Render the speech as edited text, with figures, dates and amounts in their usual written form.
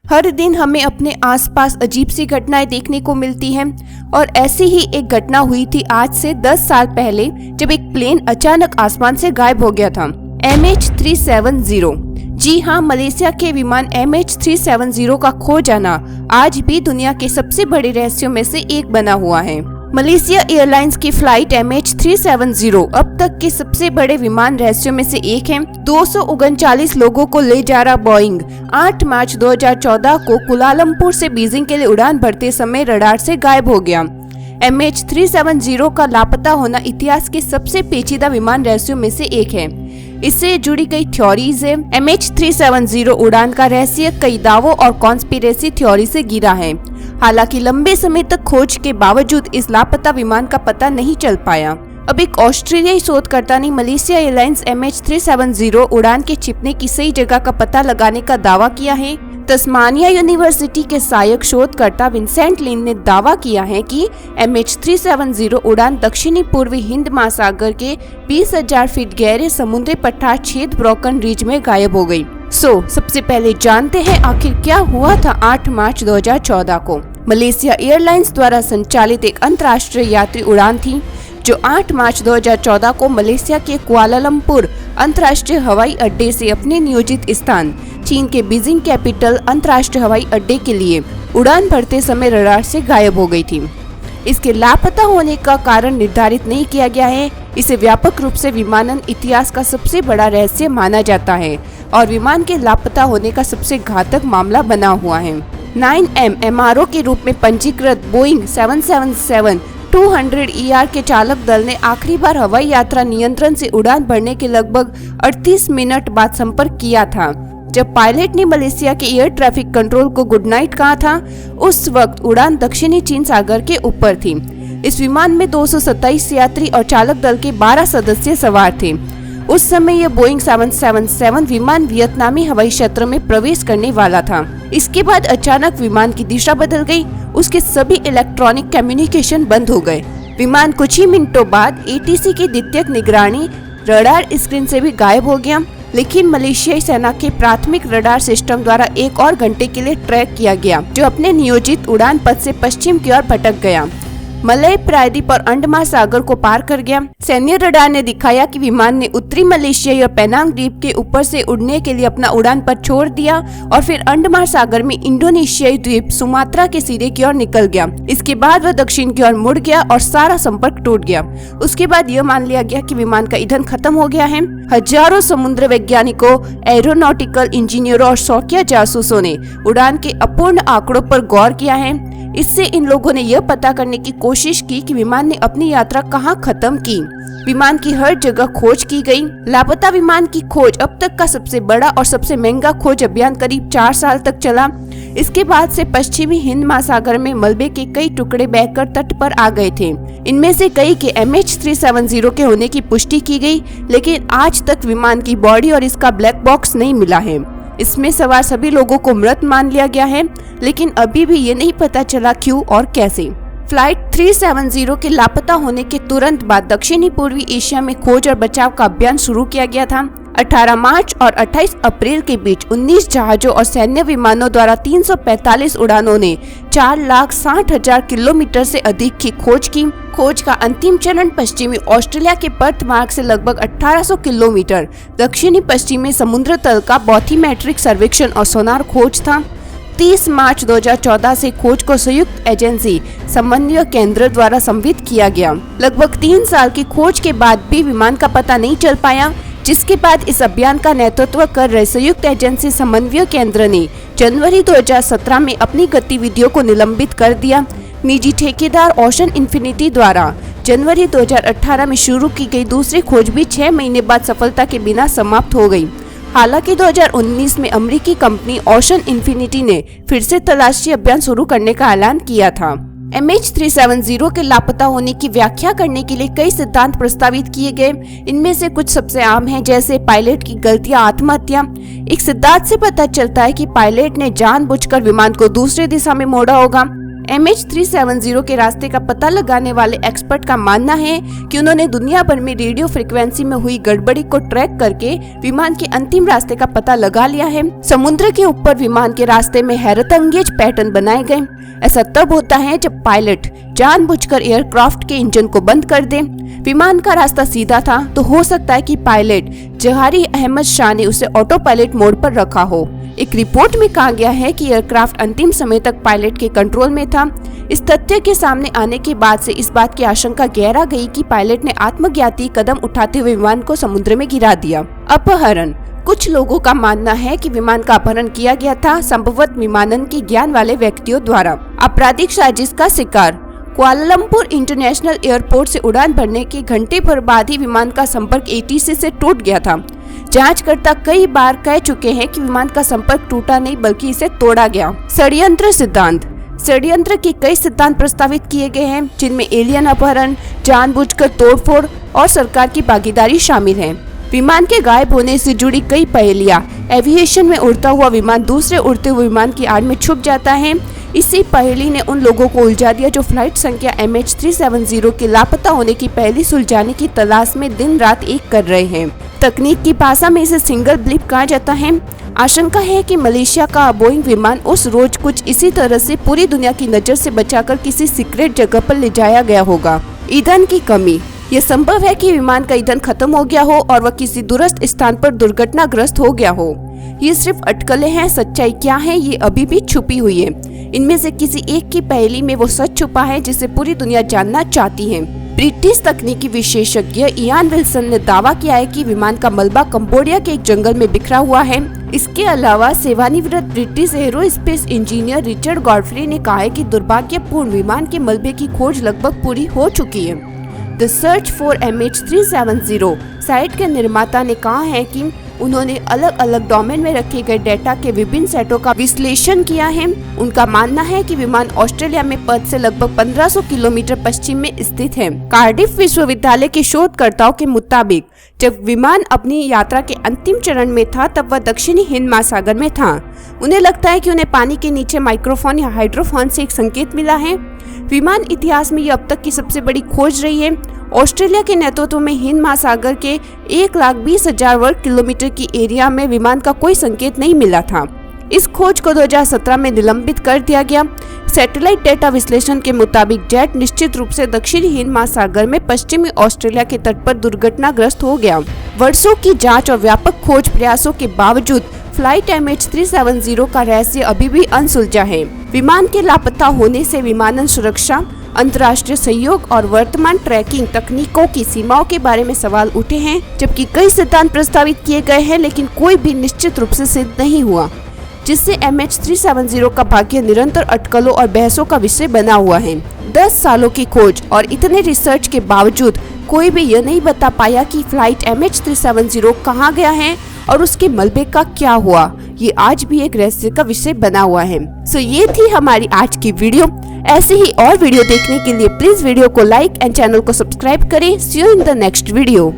हर दिन हमें अपने आसपास अजीब सी घटनाएं देखने को मिलती हैं और ऐसी ही एक घटना हुई थी आज से 10 साल पहले, जब एक प्लेन अचानक आसमान से गायब हो गया था। MH370। जी हाँ, मलेशिया के विमान MH370 का खो जाना आज भी दुनिया के सबसे बड़े रहस्यों में से एक बना हुआ है। मलेशिया एयरलाइंस की फ्लाइट MH370 अब तक के सबसे बड़े विमान रहस्यों में से एक है। 239 लोगों को ले जा रहा बोइंग 8 मार्च 2014 को कुलालमपुर से बीजिंग के लिए उड़ान भरते समय रडार से गायब हो गया। MH370 का लापता होना इतिहास के सबसे पेचीदा विमान रहस्यों में से एक है। इससे जुड़ी कई थ्योरीज है। MH370 उड़ान का रहस्य कई दावों और कॉन्स्पिरेसी थ्योरी से घिरा है। हालांकि लंबे समय तक खोज के बावजूद इस लापता विमान का पता नहीं चल पाया। अब एक ऑस्ट्रेलियाई शोधकर्ता ने मलेशिया एयरलाइंस MH370 उड़ान के छिपने की सही जगह का पता लगाने का दावा किया है। तस्मानिया यूनिवर्सिटी के सहायक शोधकर्ता विंसेंट लिन ने दावा किया है कि MH370 उड़ान दक्षिणी पूर्वी हिंद महासागर के 20,000 फीट गहरे समुद्री पठार छेद ब्रोकन रिज में गायब हो गई। सबसे पहले जानते हैं आखिर क्या हुआ था 8 मार्च 2014 को। मलेशिया एयरलाइंस द्वारा संचालित एक अंतर्राष्ट्रीय यात्री उड़ान थी जो 8 मार्च 2014 को मलेशिया के कुआलालंपुर अंतर्राष्ट्रीय हवाई अड्डे से अपने नियोजित स्थान चीन के बीजिंग कैपिटल अंतर्राष्ट्रीय हवाई अड्डे के लिए उड़ान भरते समय रडार से गायब हो गई थी। इसके लापता होने का कारण निर्धारित नहीं किया गया है। इसे व्यापक रूप से विमानन इतिहास का सबसे बड़ा रहस्य माना जाता है और विमान के लापता होने का सबसे घातक मामला बना हुआ है। 9M MRO के रूप में पंजीकृत बोइंग 777-200ER के चालक दल ने आखिरी बार हवाई यात्रा नियंत्रण से उड़ान भरने के लगभग 38 मिनट बाद संपर्क किया था। जब पायलट ने मलेशिया के एयर ट्रैफिक कंट्रोल को गुड नाइट कहा था, उस वक्त उड़ान दक्षिणी चीन सागर के ऊपर थी। इस विमान में 227 यात्री और चालक दल के 12 सदस्य सवार थे। उस समय यह बोइंग 777 विमान वियतनामी हवाई क्षेत्र में प्रवेश करने वाला था। इसके बाद अचानक विमान की दिशा बदल गई। उसके सभी इलेक्ट्रॉनिक कम्युनिकेशन बंद हो गए। विमान कुछ ही मिनटों बाद ATC की द्वितीयक निगरानी रडार स्क्रीन से भी गायब हो गया। लेकिन मलेशियाई सेना के प्राथमिक रडार सिस्टम द्वारा एक और घंटे के लिए ट्रैक किया गया, जो अपने नियोजित उड़ान पथ से पश्चिम की ओर भटक गया। मलय प्रायद्वीप और अंडमान सागर को पार कर गया। सैन्य रडार ने दिखाया कि विमान ने उत्तरी मलेशिया और पेनांग द्वीप के ऊपर से उड़ने के लिए अपना उड़ान पथ छोड़ दिया और फिर अंडमान सागर में इंडोनेशियाई द्वीप सुमात्रा के सिरे की ओर निकल गया। इसके बाद वह दक्षिण की ओर मुड़ गया और सारा संपर्क टूट गया। उसके बाद यह मान लिया गया कि विमान का ईंधन खत्म हो गया है। हजारों समुद्र वैज्ञानिकों, एरोनॉटिकल इंजीनियरों और शौकिया जासूसों ने उड़ान के अपूर्ण आंकड़ों पर गौर किया है। इससे इन लोगों ने यह पता करने की कोशिश की कि विमान ने अपनी यात्रा कहां खत्म की। विमान की हर जगह खोज की गई। लापता विमान की खोज अब तक का सबसे बड़ा और सबसे महंगा खोज अभियान करीब 4 साल तक चला। इसके बाद से पश्चिमी हिंद महासागर में मलबे के कई टुकड़े बहकर तट पर आ गए थे। इनमें से कई के MH370 के होने की पुष्टि की गई, लेकिन आज तक विमान की बॉडी और इसका ब्लैक बॉक्स नहीं मिला है। इसमें सवार सभी लोगों को मृत मान लिया गया है, लेकिन अभी भी ये नहीं पता चला क्यों और कैसे। फ्लाइट 370 के लापता होने के तुरंत बाद दक्षिणी पूर्वी एशिया में खोज और बचाव का अभियान शुरू किया गया था। 18 मार्च और 28 अप्रैल के बीच 19 जहाजों और सैन्य विमानों द्वारा 345 उड़ानों ने 4,60,000 किलोमीटर से अधिक की खोज की। खोज का अंतिम चरण पश्चिमी ऑस्ट्रेलिया के पर्थ मार्ग से लगभग 1800 किलोमीटर दक्षिणी पश्चिमी समुद्र तल का बॉथीमेट्रिक सर्वेक्षण और सोनार खोज था। 30 मार्च 2014 से खोज को संयुक्त एजेंसी समन्वय केंद्र द्वारा संवित किया गया। लगभग 3 साल की खोज के बाद भी विमान का पता नहीं चल पाया, जिसके बाद इस अभियान का नेतृत्व कर रहे संयुक्त एजेंसी समन्वय केंद्र ने जनवरी 2017 में अपनी गतिविधियों को निलंबित कर दिया। निजी ठेकेदार ओशन इन्फिनिटी द्वारा जनवरी 2018 में शुरू की गई दूसरी खोज भी 6 महीने बाद सफलता के बिना समाप्त हो गई। हालांकि 2019 में अमेरिकी कंपनी ओशन इन्फिनिटी ने फिर से तलाशी अभियान शुरू करने का ऐलान किया था। MH370 के लापता होने की व्याख्या करने के लिए कई सिद्धांत प्रस्तावित किए गए। इनमें से कुछ सबसे आम हैं, जैसे पायलट की गलती या आत्महत्या। एक सिद्धांत से पता चलता है कि पायलट ने जानबूझकर विमान को दूसरे दिशा में मोड़ा होगा। MH370 के रास्ते का पता लगाने वाले एक्सपर्ट का मानना है कि उन्होंने दुनिया भर में रेडियो फ्रीक्वेंसी में हुई गड़बड़ी को ट्रैक करके विमान के अंतिम रास्ते का पता लगा लिया है। समुद्र के ऊपर विमान के रास्ते में हैरतअंगेज पैटर्न बनाए गए। ऐसा तब होता है जब पायलट जानबूझकर एयरक्राफ्ट के इंजन को बंद कर दे। विमान का रास्ता सीधा था तो हो सकता है कि पायलट जहारी अहमद शाह ने उसे ऑटो पायलट मोड पर रखा हो। एक रिपोर्ट में कहा गया है कि एयरक्राफ्ट अंतिम समय तक पायलट के कंट्रोल में था। इस तथ्य के सामने आने के बाद से इस बात की आशंका गहरा गई कि पायलट ने आत्मघाती कदम उठाते हुए विमान को समुद्र में गिरा दिया। अपहरण। कुछ लोगों का मानना है कि विमान का अपहरण किया गया था, संभवतः विमानन के ज्ञान वाले व्यक्तियों द्वारा। आपराधिक साजिश का शिकार। कुआलालंपुर इंटरनेशनल एयरपोर्ट से उड़ान भरने के घंटे भर बाद ही विमान का संपर्क ATC से टूट गया था। जांचकर्ता कई बार कह चुके हैं कि विमान का संपर्क टूटा नहीं बल्कि इसे तोड़ा गया। षड्यंत्र सिद्धांत। षड्यंत्र के कई सिद्धांत प्रस्तावित किए गए हैं जिनमें एलियन अपहरण, जानबूझकर तोड़फोड़ और सरकार की भागीदारी शामिल है। विमान के गायब होने से जुड़ी कई पहेलियां। एविएशन में उड़ता हुआ विमान दूसरे उड़ते हुए विमान की आड़ में छुप जाता है। इसी पहेली ने उन लोगों को उलझा दिया जो फ्लाइट संख्या MH370 के लापता होने की पहेली सुलझाने की तलाश में दिन रात एक कर रहे हैं। तकनीक की भाषा में इसे सिंगल ब्लिप कहा जाता है। आशंका है कि मलेशिया का बोइंग विमान उस रोज कुछ इसी तरह से पूरी दुनिया की नजर से बचाकर किसी सीक्रेट जगह पर ले जाया गया होगा। ईंधन की कमी। यह संभव है कि विमान का ईंधन खत्म हो गया हो और वह किसी दूरस्थ स्थान पर दुर्घटनाग्रस्त हो गया हो। ये सिर्फ अटकलें हैं, सच्चाई क्या है ये अभी भी छुपी हुई है। इनमें से किसी एक की पहेली में वो सच छुपा है जिसे पूरी दुनिया जानना चाहती है। ब्रिटिश तकनीकी विशेषज्ञ इयान विल्सन ने दावा किया है कि विमान का मलबा कंबोडिया के एक जंगल में बिखरा हुआ है। इसके अलावा सेवानिवृत्त British aerospace engineer Richard Godfrey ने कहा है कि दुर्भाग्यपूर्ण विमान के मलबे की खोज लगभग पूरी हो चुकी है। The search for MH370 site के निर्माता ने कहा है कि उन्होंने अलग अलग डोमेन में रखे गए डेटा के विभिन्न सेटों का विश्लेषण किया है। उनका मानना है कि विमान ऑस्ट्रेलिया में पर्थ से लगभग 1500 किलोमीटर पश्चिम में स्थित है। कार्डिफ विश्वविद्यालय के शोधकर्ताओं के मुताबिक जब विमान अपनी यात्रा के अंतिम चरण में था तब वह दक्षिणी हिंद महासागर में था। उन्हें लगता है कि उन्हें पानी के नीचे माइक्रोफोन या हाइड्रोफोन से एक संकेत मिला है। विमान इतिहास में ये अब तक की सबसे बड़ी खोज रही है। ऑस्ट्रेलिया के नेतृत्व में हिंद महासागर के 1,20,000 वर्ग किलोमीटर की एरिया में विमान का कोई संकेत नहीं मिला था। इस खोज को 2017 में निलंबित कर दिया गया। सैटेलाइट डेटा विश्लेषण के मुताबिक जेट निश्चित रूप से दक्षिणी हिंद महासागर में पश्चिमी ऑस्ट्रेलिया के तट पर दुर्घटनाग्रस्त हो गया। वर्षों की जांच और व्यापक खोज प्रयासों के बावजूद फ्लाइट MH370 का रहस्य अभी भी अनसुलझा है। विमान के लापता होने से विमानन सुरक्षा, अंतर्राष्ट्रीय सहयोग और वर्तमान ट्रैकिंग तकनीकों की सीमाओं के बारे में सवाल उठे हैं, जबकि कई सिद्धांत प्रस्तावित किए गए हैं लेकिन कोई भी निश्चित रूप से सिद्ध नहीं हुआ, जिससे MH370 का भाग्य निरंतर अटकलों और बहसों का विषय बना हुआ है। 10 सालों की खोज और इतने रिसर्च के बावजूद कोई भी यह नहीं बता पाया कि फ्लाइट MH370 कहाँ गया है और उसके मलबे का क्या हुआ। ये आज भी एक रहस्य का विषय बना हुआ है। सो ये थी हमारी आज की वीडियो। ऐसे ही और वीडियो देखने के लिए प्लीज वीडियो को लाइक एंड चैनल को सब्सक्राइब करें। See you in the next video.